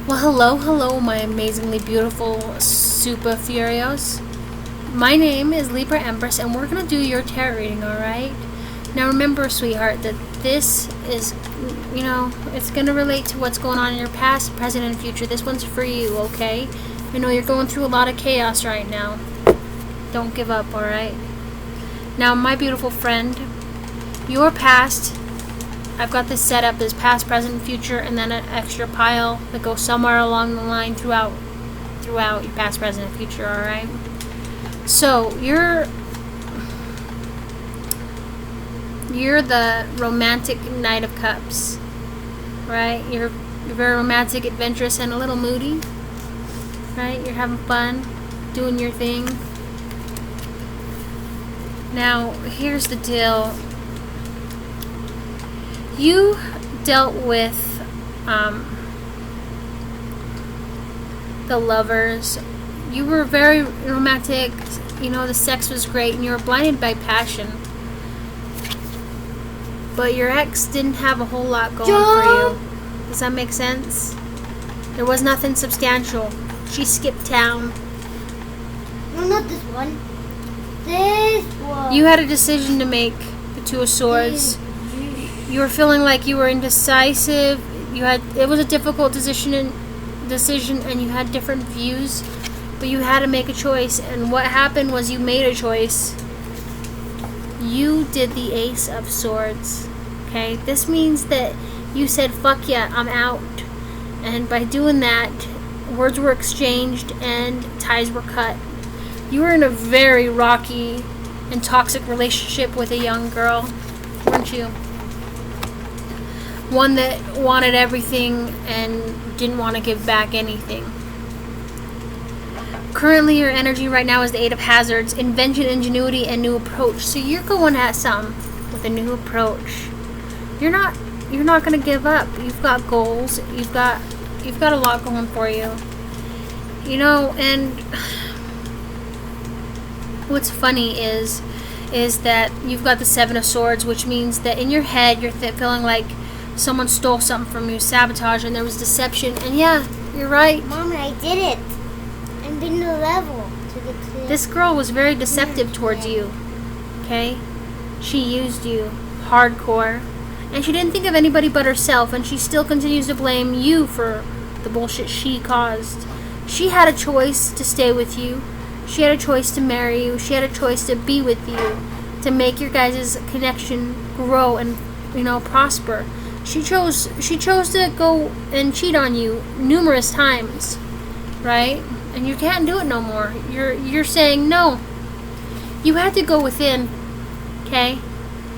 Well, hello, my amazingly beautiful Supa Furiouz. My name is Libra Empress, and we're gonna do your tarot reading, alright? Now remember, sweetheart, that this is, it's gonna relate to what's going on in your past, present, and future. This one's for you, okay? I know you're going through a lot of chaos right now. Don't give up, alright? Now, my beautiful friend, your past, I've got this set up as past, present, future, and then an extra pile that goes somewhere along the line throughout your past, present, and future, alright? So, you're the romantic Knight of Cups, right? You're very romantic, adventurous, and a little moody, right? You're having fun, doing your thing. Now, here's the deal. You dealt with the lovers. You were very romantic. The sex was great, and you were blinded by passion. But your ex didn't have a whole lot going for you. Does that make sense? There was nothing substantial. She skipped town. No, not this one. This one. You had a decision to make, the Two of Swords. You were feeling like you were indecisive. It was a difficult decision, and you had different views, but you had to make a choice. And what happened was you made a choice. You did the Ace of Swords. Okay, this means that you said, "Fuck yeah, I'm out." And by doing that, words were exchanged and ties were cut. You were in a very rocky and toxic relationship with a young girl, weren't you? One that wanted everything and didn't want to give back anything. Currently, your energy right now is the Eight of Hazards, invention, ingenuity, and new approach. So you're going at some with a new approach. You're not going to give up. You've got goals. You've got a lot going for you. And what's funny is that you've got the Seven of Swords, which means that in your head you're feeling like someone stole something from you, sabotage, and there was deception. And yeah, you're right. Mom, I did it. I've been to level to the cliff. This girl was very deceptive towards you. Okay? She used you hardcore. And she didn't think of anybody but herself, and she still continues to blame you for the bullshit she caused. She had a choice to stay with you. She had a choice to marry you. She had a choice to be with you, to make your guys' connection grow and, prosper. She chose to go and cheat on you numerous times, right? And you can't do it no more. You're saying no. You had to go within, okay?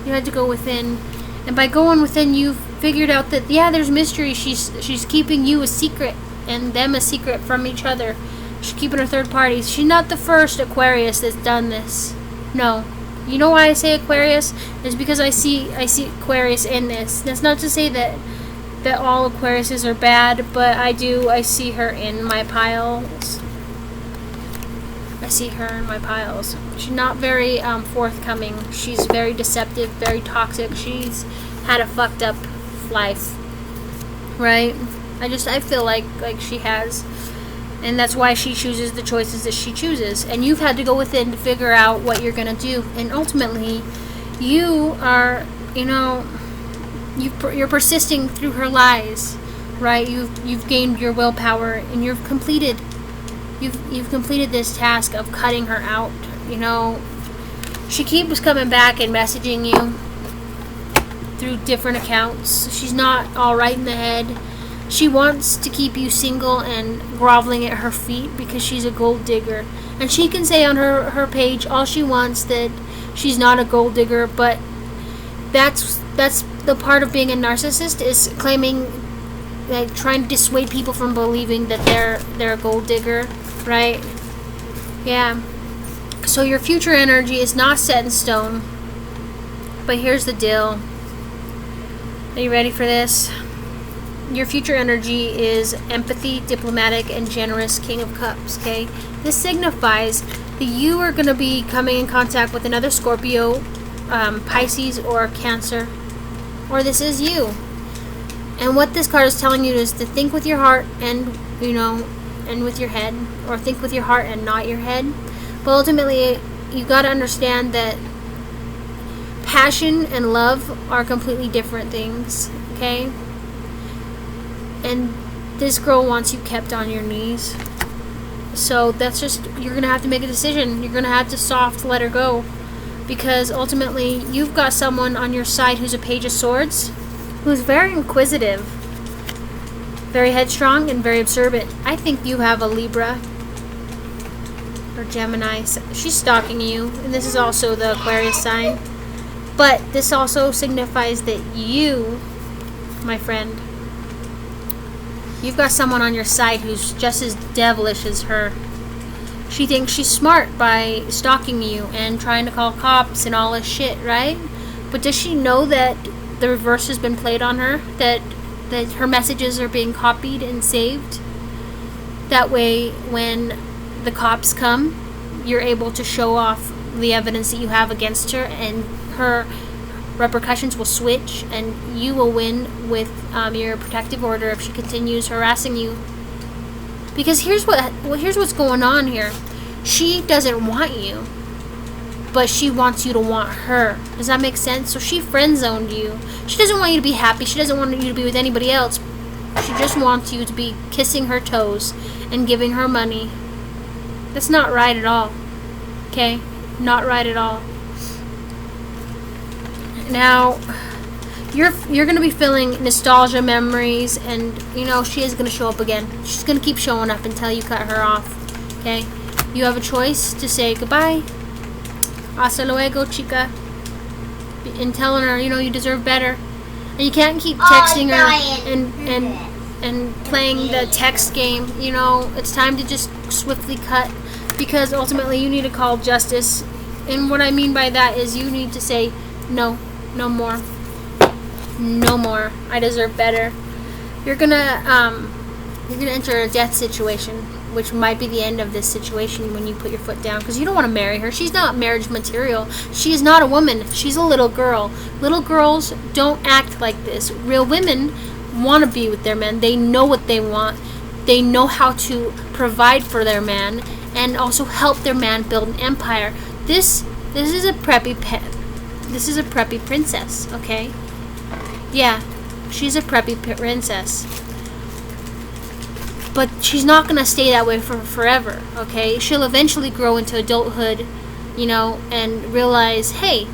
You had to go within, and by going within, you figured out that there's mystery. She's keeping you a secret and them a secret from each other. She's keeping her third parties. She's not the first Aquarius that's done this. No. You know why I say Aquarius? It's because I see Aquarius in this. That's not to say that all Aquariuses are bad, but I see her in my piles. I see her in my piles. She's not very forthcoming. She's very deceptive, very toxic. She's had a fucked up life. Right? I feel like she has. And that's why she chooses the choices that she chooses. And you've had to go within to figure out what you're going to do. And ultimately, you are, you're persisting through her lies, right? You've gained your willpower, and you've completed this task of cutting her out. She keeps coming back and messaging you through different accounts. She's not all right in the head. She wants to keep you single and groveling at her feet because she's a gold digger. And she can say on her page all she wants that she's not a gold digger, but that's the part of being a narcissist, is claiming, trying to dissuade people from believing that they're a gold digger, right? Yeah. So your future energy is not set in stone. But here's the deal. Are you ready for this? Your future energy is empathy, diplomatic, and generous, King of Cups, okay? This signifies that you are going to be coming in contact with another Scorpio, Pisces, or Cancer. Or this is you. And what this card is telling you is to think with your heart and, and with your head, or think with your heart and not your head. But ultimately, you got to understand that passion and love are completely different things, okay? And this girl wants you kept on your knees. So that's just, you're going to have to make a decision. You're going to have to soft let her go. Because ultimately, you've got someone on your side who's a Page of Swords, who's very inquisitive, very headstrong, and very observant. I think you have a Libra or Gemini. She's stalking you, and this is also the Aquarius sign. But this also signifies that you, my friend, you've got someone on your side who's just as devilish as her. She thinks she's smart by stalking you and trying to call cops and all this shit, right? But does she know that the reverse has been played on her? That her messages are being copied and saved? That way, when the cops come, you're able to show off the evidence that you have against her, and her repercussions will switch, and you will win with your protective order if she continues harassing you. Because here's what's going on here. She doesn't want you, but she wants you to want her. Does that make sense? So she friend-zoned you. She doesn't want you to be happy. She doesn't want you to be with anybody else. She just wants you to be kissing her toes and giving her money. That's not right at all. Okay? Not right at all. Now, you're going to be feeling nostalgia memories, and she is going to show up again. She's going to keep showing up until you cut her off. Okay? You have a choice to say goodbye. Hasta luego, chica. And telling her, you deserve better. And you can't keep texting her and playing the text game. It's time to just swiftly cut, because ultimately you need to call justice. And what I mean by that is you need to say, no more. No more. I deserve better. You're gonna enter a death situation, which might be the end of this situation when you put your foot down, because you don't want to marry her. She's not marriage material. She is not a woman. She's a little girl. Little girls don't act like this. Real women want to be with their men. They know what they want. They know how to provide for their man and also help their man build an empire. This is a preppy This is a preppy princess, okay? Yeah, she's a preppy princess. But she's not going to stay that way for forever, okay? She'll eventually grow into adulthood, and realize, hey,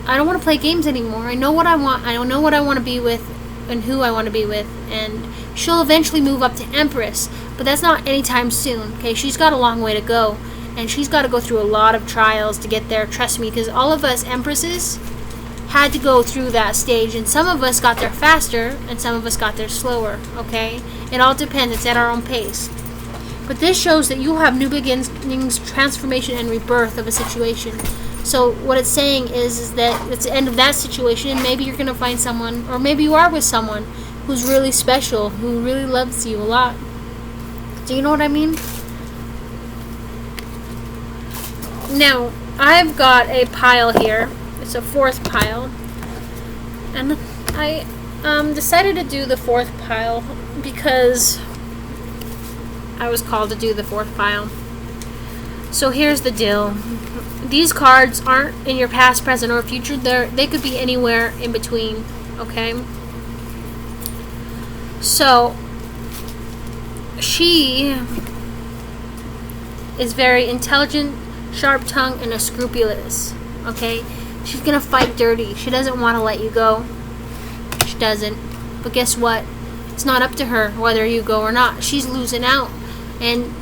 I don't want to play games anymore. I know what I want. I don't know what I want to be with and who I want to be with. And she'll eventually move up to Empress. But that's not anytime soon, okay? She's got a long way to go. And she's got to go through a lot of trials to get there, trust me. Because all of us Empresses had to go through that stage, and some of us got there faster and some of us got there slower, okay? It all depends. It's at our own pace. But this shows that you'll have new beginnings, transformation, and rebirth of a situation. So what it's saying is that it's the end of that situation, and maybe you're going to find someone, or maybe you are with someone who's really special, who really loves you a lot. Do you know what I mean? Now, I've got a pile here. It's a fourth pile, and I decided to do the fourth pile because I was called to do the fourth pile. So here's the deal. These cards aren't in your past, present, or future. They could be anywhere in between, okay? So she is very intelligent, sharp-tongued, and unscrupulous, okay? She's gonna fight dirty. She doesn't want to let you go. She doesn't. But guess what? It's not up to her whether you go or not. She's losing out. And,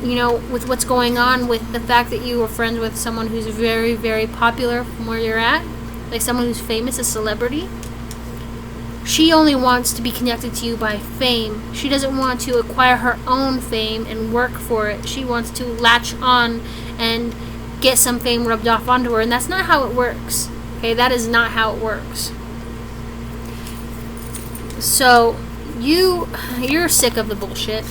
with what's going on with the fact that you were friends with someone who's very, very popular from where you're at, like someone who's famous, a celebrity, she only wants to be connected to you by fame. She doesn't want to acquire her own fame and work for it. She wants to latch on and get some fame rubbed off onto her, and that's not how it works. Okay, that is not how it works. So, you're sick of the bullshit.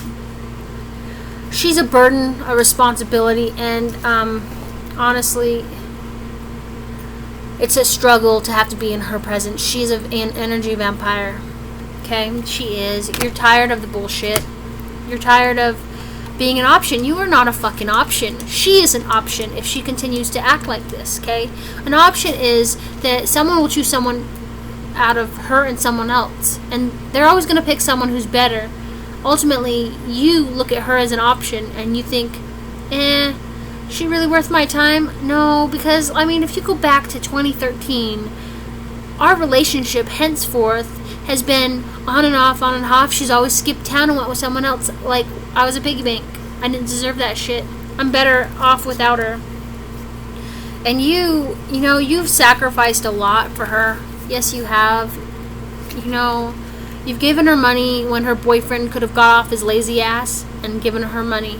She's a burden, a responsibility, and honestly, it's a struggle to have to be in her presence. She's an energy vampire. Okay, she is. You're tired of the bullshit. You're tired of being an option. You are not a fucking option. She is an option if she continues to act like this, okay? An option is that someone will choose someone out of her and someone else. And they're always going to pick someone who's better. Ultimately, you look at her as an option and you think, she really worth my time? No, because, I mean, if you go back to 2013, our relationship henceforth has been on and off, on and off. She's always skipped town and went with someone else. Like, I was a piggy bank. I didn't deserve that shit. I'm better off without her. And you've sacrificed a lot for her. Yes, you have. You've given her money when her boyfriend could have got off his lazy ass and given her money,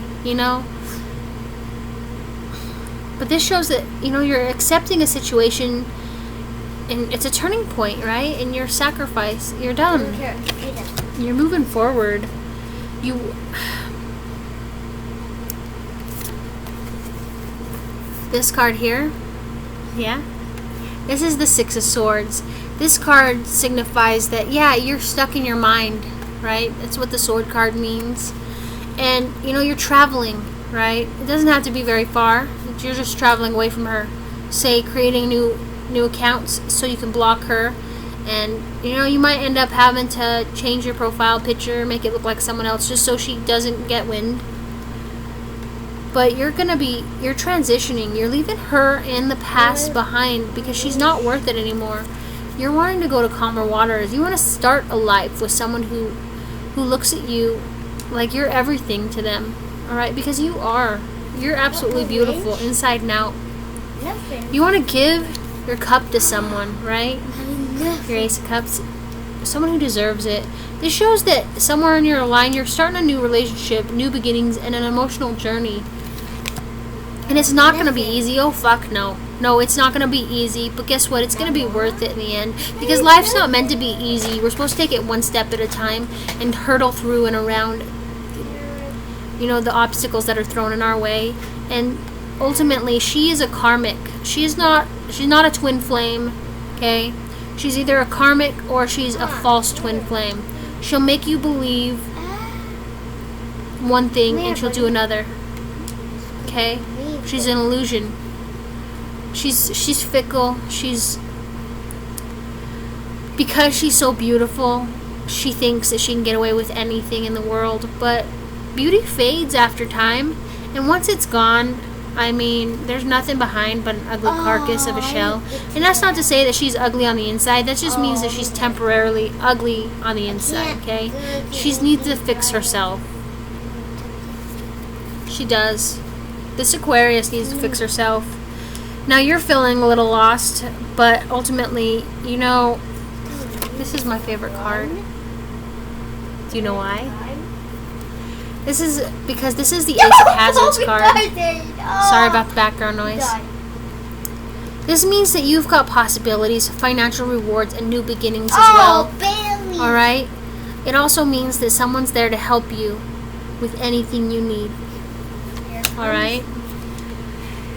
But this shows that, you're accepting a situation and it's a turning point, right? And your sacrifice, you're done. You're moving forward. This card here, yeah? This is the Six of Swords. This card signifies that, you're stuck in your mind, right? That's what the sword card means. And, you're traveling, right? It doesn't have to be very far. You're just traveling away from her. Say, creating new accounts so you can block her. And, you might end up having to change your profile picture, make it look like someone else just so she doesn't get wind. But you're transitioning. You're leaving her in the past behind because she's not worth it anymore. You're wanting to go to calmer waters. You want to start a life with someone who looks at you like you're everything to them. All right? Because you are. You're absolutely beautiful inside and out. You want to give your cup to someone, right? Your Ace of Cups. Someone who deserves it. This shows that somewhere in your line, you're starting a new relationship, new beginnings, and an emotional journey. And it's not going to be easy. Oh, fuck no. No, it's not going to be easy. But guess what? It's going to be worth it in the end. Because life's not meant to be easy. We're supposed to take it one step at a time and hurtle through and around, the obstacles that are thrown in our way. And ultimately, she is a karmic. She's not a twin flame, okay? She's either a karmic or she's a false twin flame. She'll make you believe one thing and she'll do another. Okay? She's an illusion. She's fickle. Because she's so beautiful, she thinks that she can get away with anything in the world, but beauty fades after time, and once it's gone, there's nothing behind but an ugly carcass of a shell. And that's not to say that she's ugly on the inside. That just means that she's temporarily ugly on the inside, okay? She needs to fix herself. She does. This Aquarius needs to fix herself. Now, you're feeling a little lost, but ultimately, this is my favorite card. Do you know why? This is because this is the Ace of Hazards card. Sorry about the background noise. This means that you've got possibilities, financial rewards, and new beginnings as well. Alright? It also means that someone's there to help you with anything you need. Alright?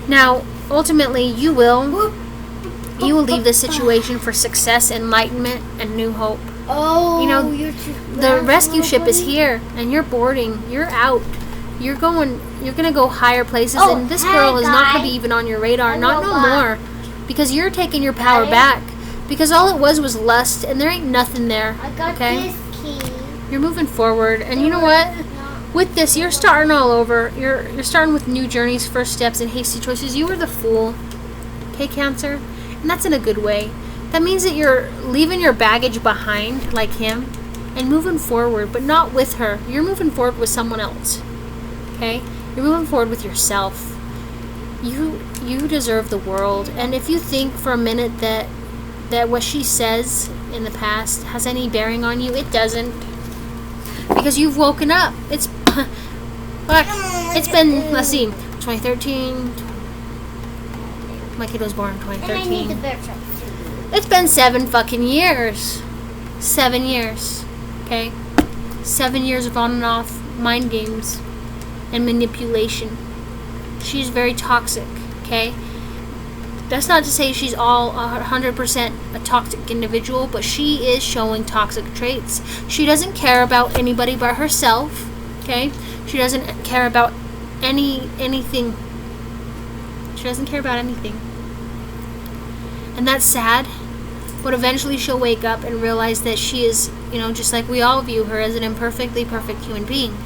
Now, ultimately, you will leave this situation for success, enlightenment, and new hope. The rescue ship is here, and you're boarding. You're out. You're gonna go higher places, and this girl is not gonna be even on your radar. Not no more, because you're taking your power back. Because all it was lust, and there ain't nothing there. Okay? You're moving forward, and you know what? With this, you're starting all over. You're starting with new journeys, first steps, and hasty choices. You were the fool. Okay, Cancer? And that's in a good way. That means that you're leaving your baggage behind, like him, and moving forward, but not with her. You're moving forward with someone else. Okay? You're moving forward with yourself. You deserve the world. And if you think for a minute that what she says in the past has any bearing on you, it doesn't. Because you've woken up. It's been, let's see, 2013. My kid was born in 2013. It's been 7 fucking years. 7 years. Okay? 7 years of on and off mind games and manipulation. She's very toxic. Okay? That's not to say she's all 100% a toxic individual, but she is showing toxic traits. She doesn't care about anybody but herself, okay? She doesn't care about anything. She doesn't care about anything. And that's sad, but eventually she'll wake up and realize that she is, just like we all view her, as an imperfectly perfect human being.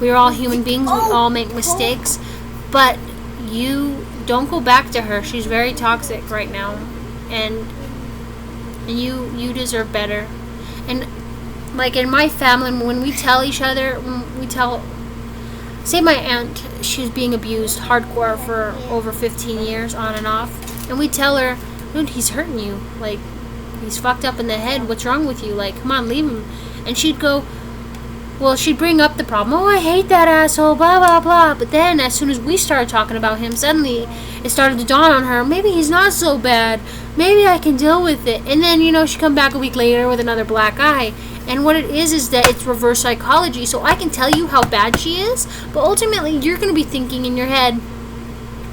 We are all human beings, we all make mistakes, but you don't go back to her. She's very toxic right now, and you deserve better. And like in my family, when we tell each other, say my aunt, she's being abused hardcore for over 15 years on and off, and we tell her, dude, he's hurting you, like he's fucked up in the head, what's wrong with you, like come on, leave him. And she'd go, well, she'd bring up the problem. Oh, I hate that asshole, blah, blah, blah. But then as soon as we started talking about him, suddenly it started to dawn on her, maybe he's not so bad. Maybe I can deal with it. And then, she'd come back a week later with another black eye. And what it is that it's reverse psychology. So I can tell you how bad she is, but ultimately you're going to be thinking in your head,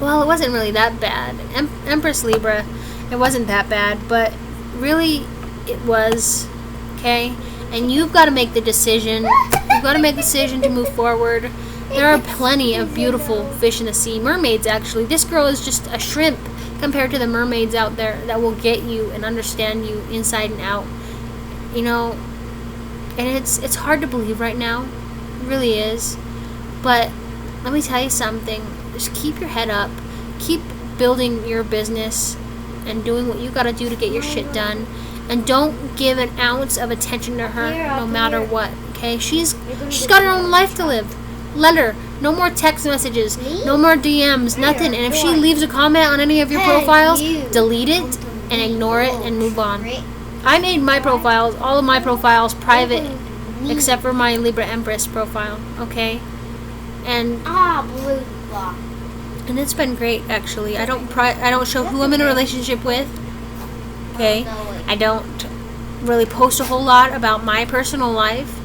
well, it wasn't really that bad. Empress Libra, it wasn't that bad, but really it was, okay? And you've got to make the decision. You've got to make the decision to move forward. There are plenty of beautiful fish in the sea. Mermaids, actually. This girl is just a shrimp compared to the mermaids out there that will get you and understand you inside and out. And it's hard to believe right now. It really is. But let me tell you something. Just keep your head up. Keep building your business and doing what you got to do to get your shit done. And don't give an ounce of attention to her, no matter what, okay? She's got her own life to live. Let her. No more text messages, no more DMs, nothing. And if she leaves a comment on any of your profiles, delete it and ignore it and move on. I made my profiles, all of my profiles, private, except for my Libra Empress profile, okay? And it's been great, actually. I don't show who I'm in a relationship with, okay? I don't really post a whole lot about my personal life.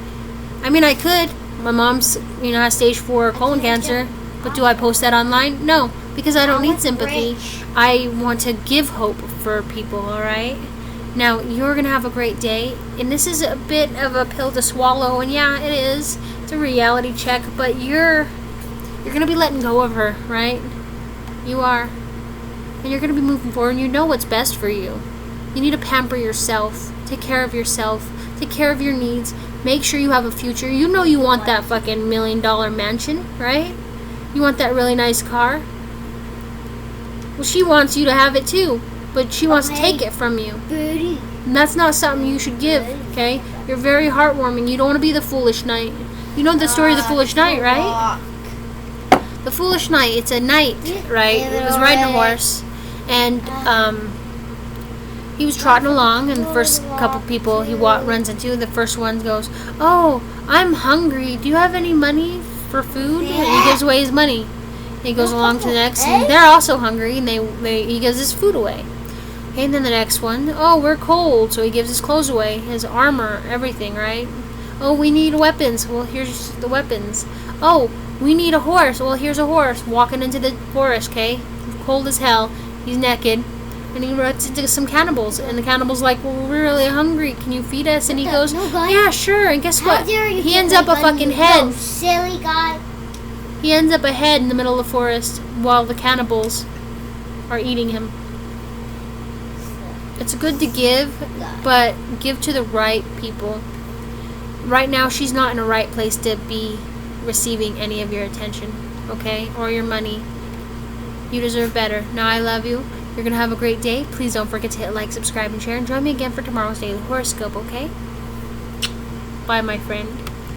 I mean, I could. My mom's, has stage 4 colon cancer. But do I post that online? No, because I don't need sympathy. I want to give hope for people, alright? Now, you're going to have a great day. And this is a bit of a pill to swallow. And yeah, it is. It's a reality check. But you're going to be letting go of her, right? You are. And you're going to be moving forward. And you know what's best for you. You need to pamper yourself, take care of yourself, take care of your needs, make sure you have a future. You know you want that fucking $1 million mansion, right? You want that really nice car. Well, she wants you to have it too, but she wants to take it from you. And that's not something you should give, okay? You're very heartwarming. You don't want to be the foolish knight. You know the story of the foolish knight, right? The foolish knight, it's a knight, right? It was riding a horse, and he was trotting along, and the first couple people he runs into, the first one goes, "Oh, I'm hungry. Do you have any money for food?" And he gives away his money. He goes along to the next, and they're also hungry, and he gives his food away. Okay, and then the next one, "Oh, we're cold," so he gives his clothes away, his armor, everything, right? "Oh, we need weapons." Well, here's the weapons. "Oh, we need a horse." Well, here's a horse. Walking into the forest, okay? Cold as hell. He's naked. And he runs into some cannibals, and the cannibals like, "Well, we're really hungry. Can you feed us?" And he goes, "Yeah, sure." And guess what? He ends up a fucking head. Silly guy. He ends up a head in the middle of the forest while the cannibals are eating him. It's good to give, but give to the right people. Right now, she's not in a right place to be receiving any of your attention, okay? Or your money. You deserve better. Now, I love you. You're going to have a great day. Please don't forget to hit like, subscribe, and share. And join me again for tomorrow's daily horoscope, okay? Bye, my friend.